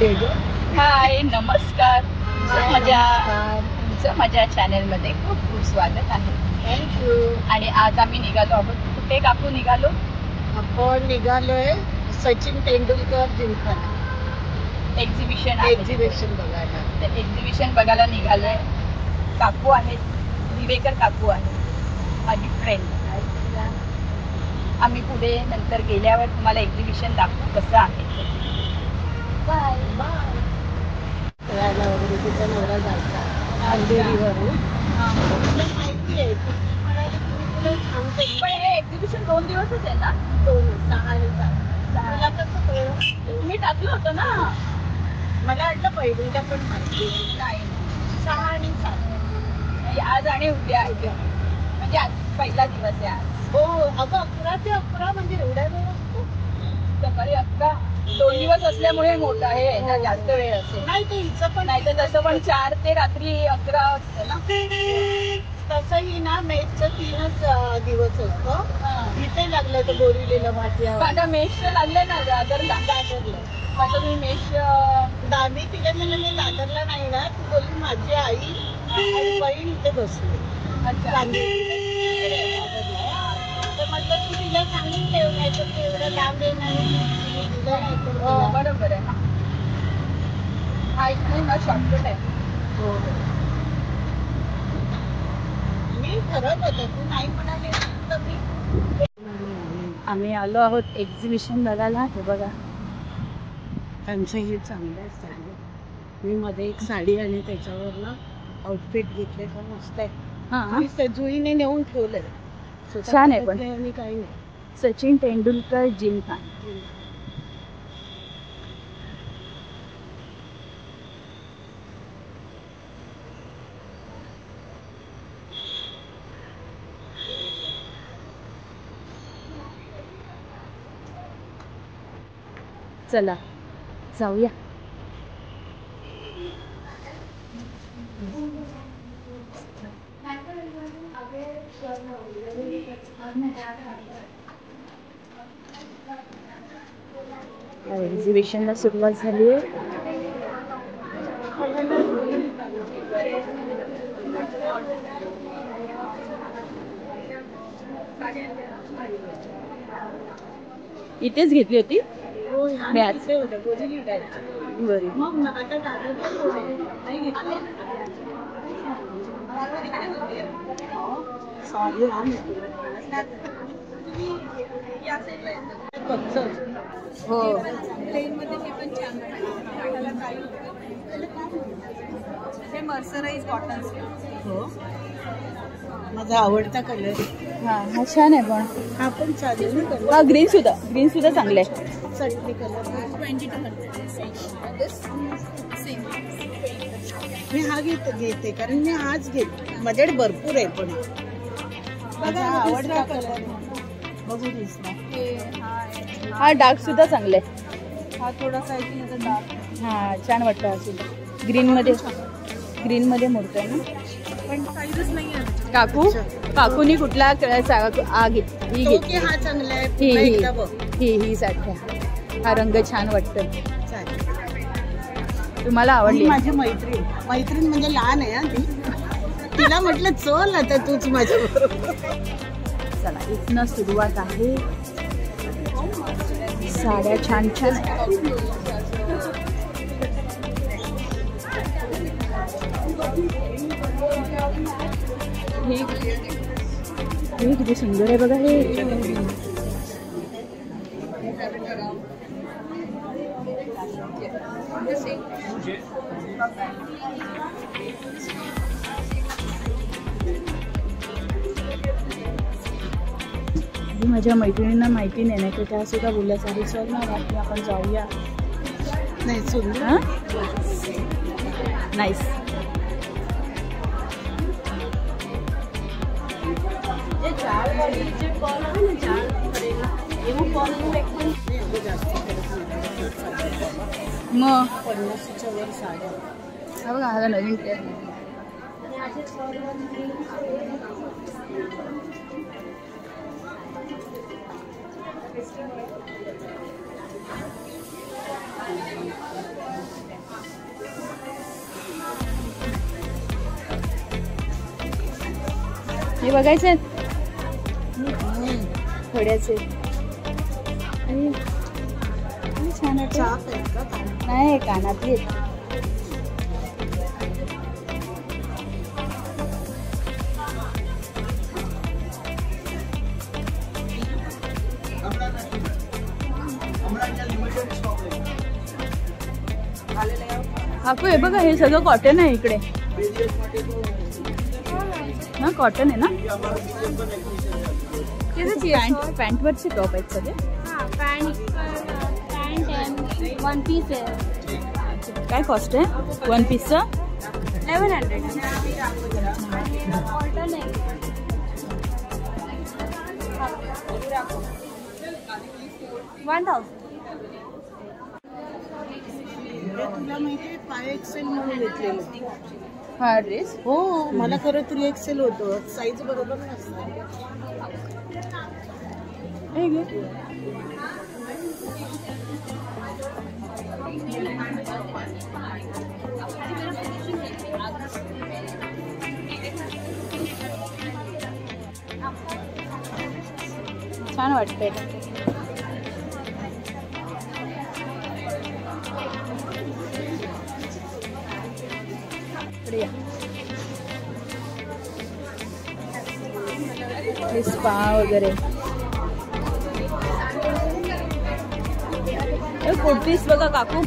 बसली ग. हाय, नमस्कार. तुमचं माझ्या चॅनलमध्ये खूप खूप स्वागत आहे. थँक्यू. आणि आज आम्ही निघालो आहोत. कुठे काकू निघालो? आपण निघालोय सचिन तेंडुलकर जिमखाना एक्झिबिशन बघायला. तर एक्झिबिशन बघायला निघालोय. काकू आहेत, दिवेकर काकू आहेत, माझी फ्रेंड. आम्ही पुढे नंतर गेल्यावर तुम्हाला एक्झिबिशन दाखवू कसं आहे. Bye bye. फिरायला वगैरे तिचा नवरा जायचा अंधेरीवरून. तुला माहिती आहे तुला सांगते. पण हे एक्झिबिशन 2 दिवसच आहे ना? 6 आणि 7. मला कसं कळलं? तुम्ही टाकलं होतं ना. मला वाटलं पहिलीला पण माहिती नाही, 6 आणि 7. आज आणि उद्या म्हणजे आज पहिला दिवस आहे आज. हो अगं 11 ते 11 म्हणजे एवढ्या वेळ असतो. सकाळी 11 2 दिवस असल्यामुळे मोठा आहे ना, जास्त वेळ असेल. नाही ते हिचं पण नाही तर तसं पण 4 ते रात्री 11 असतं ना. तसंही ना मेचचं 3च दिवस असतो. इथे लागलं तर बोरिवलीला भाटिया माझा मेश लागलं ना दादरला. माझं मी मेश दादी तिला मी दादरला नाही ना. ती बोलली माझी आई आणि बहीण इथे बसली. अच्छा. तर म्हटलं की तिला सांगून ठेव नाही तर ते एवढं लांब येणार. बरोबर आहे. हा इकडे ना शॉर्टकट आहे. हो मी ठरवत होते तू नाही म्हणाले तर मी. आम्ही आलो आहोत एक्झिबिशन बघायला. हे बघा त्यांचं हे चांगलं आहे साडी. मी मध्ये एक साडी आणि त्याच्यावर ना आउटफिट घेतले तर मस्त आहे. हा, जुईने नेऊन ठेवलंय. छान आहे. पण आणि काही नाही. सचिन तेंडुलकर जिमखाना. चला जाऊया. एक्झिबिशनला सुरुवात झाली आहे. इथेच घेतली होती. हो हे मर्सराइज कॉटन. हो माझा आवडता कलर. हा छान आहे. पण हा पण चालेल ना कलर. हा ग्रीन सुद्धा चांगलं आहे. चटणी कलर 2200. मी हा घेते कारण मी हाच घेते. माझ्याकडे भरपूर आहे पण माझा आवडता कलर बघू दिसला. हा डार्क सुद्धा चांगला आहे. हा थोडासा डार्क. हा छान वाटतं. हा सुद्धा ग्रीन मध्ये मोडतोय ना. पण साईजच नाही आहे. काकूनी कुठला ही घेतली. हा चांगला आहे. ही सारख्या. हा रंग छान वाटतं. तुम्हाला आवडली? माझी मैत्रीण म्हणजे लहान आहे ती. तिला म्हटलं चल आता तूच माझ्या बरोबर. चला इथनं सुरुवात आहे. साड्या छान हे किती सुंदर आहे बघा. हे माझ्या मैत्रिणींना माहिती नाही तर त्या सुद्धा बोलल्या सारी चल ना बाकी आपण जाऊया. नाही सुंदर. नाईस. मग 50च्या वर साड्या. हा बघा हा नवीन हे बघायचे थोड्याचे छान नाही कानातले काकू हे बघा हे सगळं कॉटन आहे इकडे ना कॉटन आहे ना पॅन्ट वरचे टॉप आहेत सगळे वन पीस आहे काय कॉस्ट आहे वन पीसचं 1100 कॉटन आहे 1000 तुला माहितीये 5XL म्हणून घेतलेलं हा ड्रेस हो मला खरं 3XL होतं साईज बरोबर नसतं छान वाटतंय स्पा वगैरे कुर्तीस बघा काकू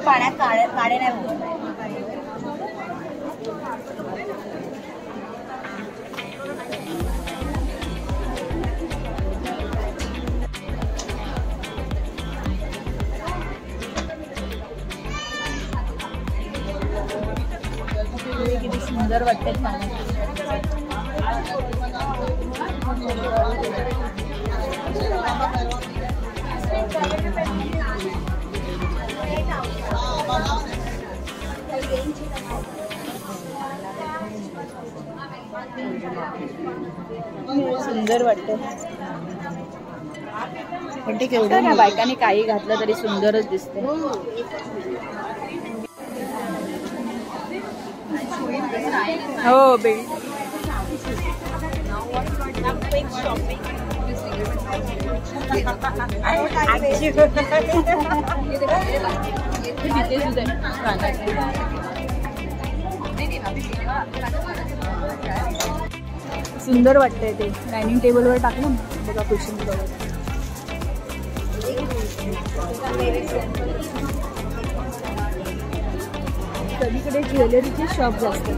पाण्यात काढे नाही होत किती सुंदर वाटते सुंदर वाटतं पण ते केवढं ना बायकांनी काही घातलं तरी सुंदरच दिसते हो बेल्ट सुंदर वाटतंय ते डायनिंग टेबलवर टाकलं ना बघा कुशन सगळीकडे ज्वेलरीचे शॉप जास्त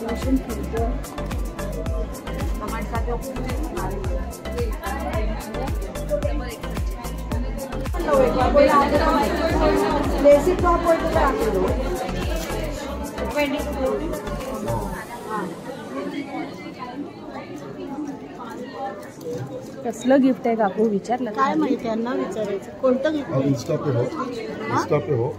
एक्झिबिशन फिरतो कसलं गिफ्ट आहे काकू विचारलं काय माहिती त्यांना विचारायचं कोणतं गिफ्ट इंस्टा पे हो इंस्टा पे हो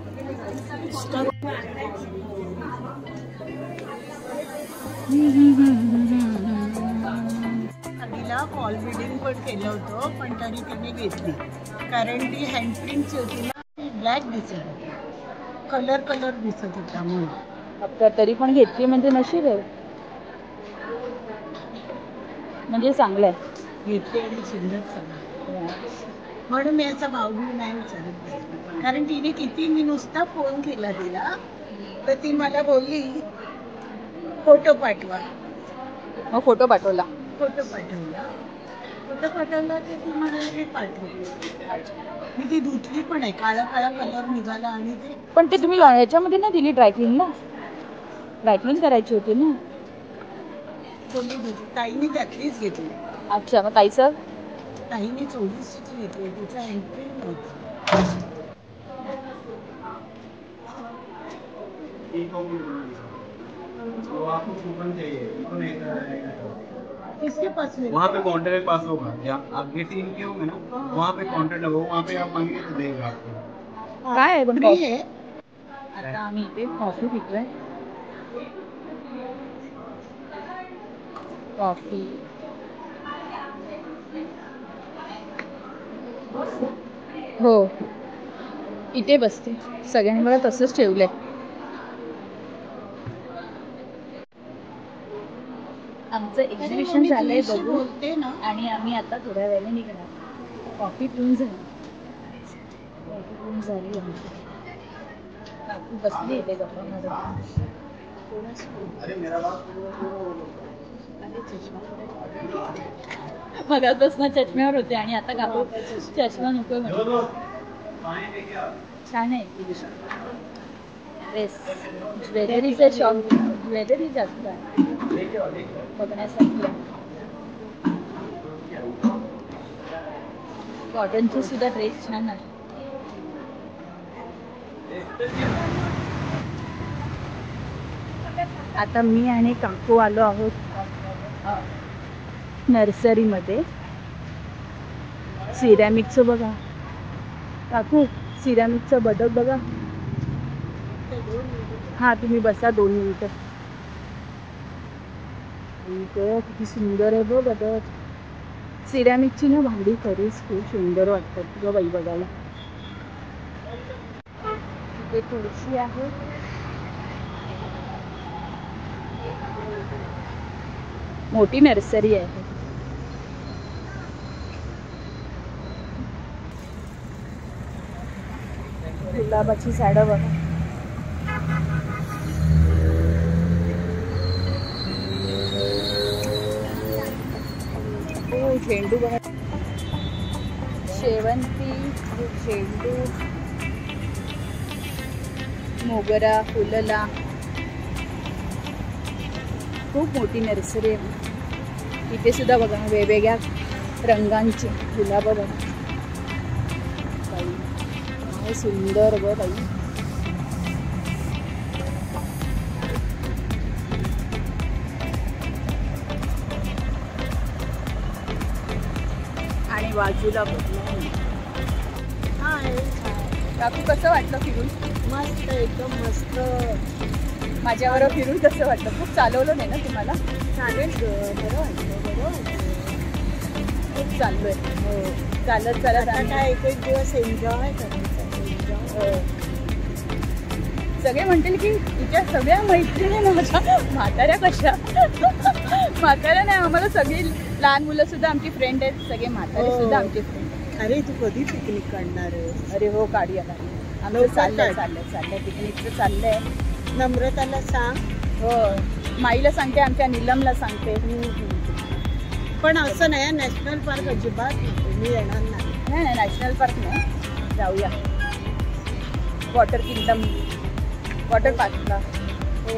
तिला फॉल बिडिंग पण केलं होतं पण तरी तिने घेतली कारण ती हँडप्रिंटची होती ना ती ब्लॅक दिसत होती कलर दिसत होता म्हणून तरी पण घेतली म्हणजे नशीब आहे म्हणजे चांगलं आहे घेतली आणि सुंदर चांगलं म्हणून मी याचा भाव नाही विचारत कारण तिने किती मी नुसता फोन केला तिला तर ती मला बोलली फोटो पाठवा मग फोटो पाठवला तर ती मला हे पाठवली मी ती धुतली पण आहे काळा कलर निघाला आणि ते पण ते तुम्ही याच्यामध्ये ना दिली ड्रायक्लीनला ड्रायक्लीन करायची होती ना ताईने त्यातलीच घेतली अच्छा मग ताईचं ताईने 24ची घेतली तिचा एंट्री नव्हती तो आपको कूपन चाहिए, कूपन किसके पास में? वहाँ पे काउंटर के पास होगा, या आप गेट इन के होंगे ना, वहाँ पे काउंटर लगा होगा, वहाँ पे आप मांगेंगे तो देगा आपको। काय आहे पण फ्री आहे. आता आम्ही इथे कॉफी पितोय. कॉफी हो इथे बसते. सगळ्यांनी मला तसंच ठेवलंय. आमचं एक्झिबिशन झालंय तुझ्याशी बघू बोलते ना. आणि आम्ही आता थोड्या वेळाने निघणार. कॉफी पिऊन झाली. कॉफी पिऊन झाली आमची. काकू बसली इथे गप्पा मारत. मगापासून चष्म्यावर होते आणि आता काकू चष्मा नको म्हणते. छान आहे ड्रेस. ज्वेलरीचं शॉप. ज्वेलरी जास्त आहे बघण्यासाठी. कॉटनचे सुद्धा ड्रेस छान आहे. आता मी आणि काकू आलो आहोत नर्सरीमध्ये. सिरॅमिकचं बघा काकू. सिरॅमिकचं बदक बघा. हा तुम्ही बसा 2 मिनिटं. किती सुंदर आहे बघ बदक. सिरॅमिकची ना भांडी खरीच खूप सुंदर वाटतात ग बाई बघायला. तिथे तुळशी आहे. मोठी नर्सरी आहे. गुलाबाची झाडं बघा. हो झेंडू बघा. शेवंती, झेंडू, मोगरा, फुलला. खूप मोठी नर्सरी आहे. इथे सुद्धा बघा वेगवेगळ्या रंगांची गुलाबं बघा. काय सुंदर ग बाई. आणि बाजूला काकू कसं वाटलं फिरून? मस्त एकदम मस्त. माझ्याबरोबर फिरून कसं वाटलं? खूप चालवलं नाही ना तुम्हाला? चालेल ग. बरं वाटलं. बरं वाटलं. खूप चाललोय. हो चालत चालत आता काय एक दिवस एन्जॉय करायचं. एन्जॉय. सगळे म्हणतील की तुझ्या सगळ्या मैत्रिणी माझ्या म्हाताऱ्या कशा. म्हाताऱ्या नाही आम्हाला सगळी लहान मुलं सुद्धा आमची फ्रेंड आहेत. सगळे म्हातारे सुद्धा आमचे फ्रेंड. अरे तू कधी पिकनिक काढणार आहे? अरे हो काढूया. आमचं चाललंय पिकनिकचं चाललंय. नम्रताला सांग. हो माईला सांगते. आमच्या नीलमला सांगते. पण असं नाही नॅशनल पार्क अजिबात मी येणार नाही. नाही नॅशनल पार्क नाही. जाऊया वॉटर किंगडम वॉटर पार्कला. हो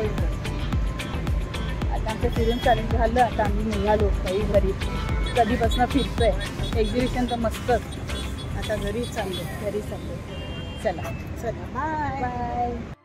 आता आमचं फिरून चालून झालं. आता आम्ही निघालो काही घरी. कधीपासून फिरतोय. एक्झिबिशन तर मस्तच. आता घरी चाललो. चला चला बाय. बाय.